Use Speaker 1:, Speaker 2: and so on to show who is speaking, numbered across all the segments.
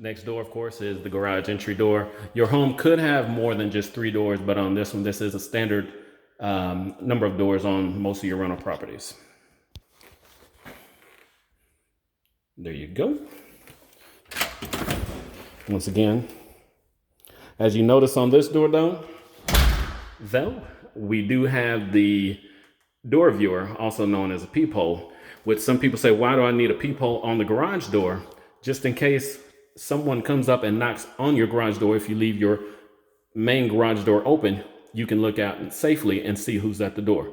Speaker 1: Next door, of course, is the garage entry door. Your home could have more than just 3 doors, but on this one, this is a standard number of doors on most of your rental properties. There you go. Once again, as you notice on this door though, we do have the door viewer, also known as a peephole, which some people say, why do I need a peephole on the garage door? Just in case someone comes up and knocks on your garage door. If you leave your main garage door open, you can look out safely and see who's at the door.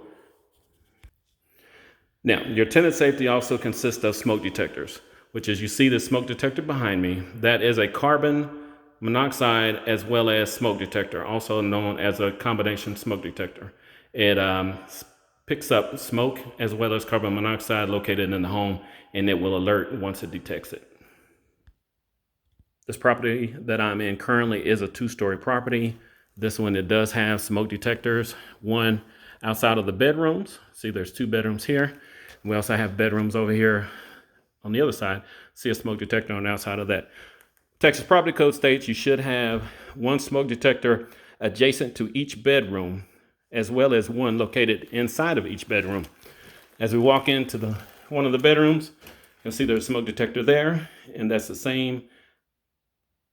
Speaker 1: Now, your tenant safety also consists of smoke detectors, which is, you see the smoke detector behind me. That is a carbon monoxide as well as smoke detector, also known as a combination smoke detector. It picks up smoke as well as carbon monoxide located in the home, and it will alert once it detects it. This property that I'm in currently is a 2-story property. This one, it does have smoke detectors, one outside of the bedrooms. See, there's 2 bedrooms here. We also have bedrooms over here on the other side. See a smoke detector on the outside of that. Texas Property Code states you should have 1 smoke detector adjacent to each bedroom, as well as 1 located inside of each bedroom. As we walk into one of the bedrooms, you can see there's a smoke detector there, and that's the same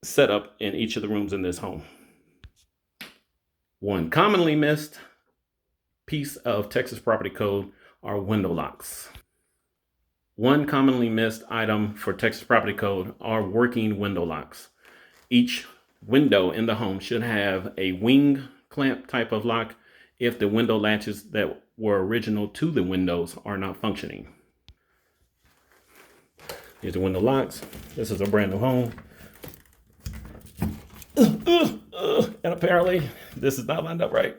Speaker 1: setup in each of the rooms in this home. One commonly missed piece of Texas Property Code are window locks. One commonly missed item for Texas Property Code are working window locks. Each window in the home should have a wing clamp type of lock if the window latches that were original to the windows are not functioning. Here's the window locks. This is a brand new home. And apparently this is not lined up right.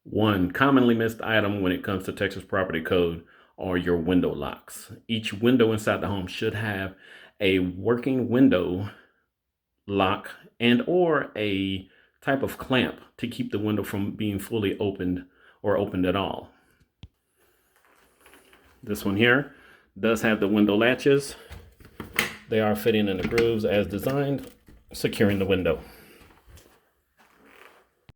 Speaker 1: One commonly missed item when it comes to Texas Property Code are your window locks. Each window inside the home should have a working window lock and or a type of clamp to keep the window from being fully opened or opened at all. This one here does have the window latches. They are fitting in the grooves as designed, securing the window.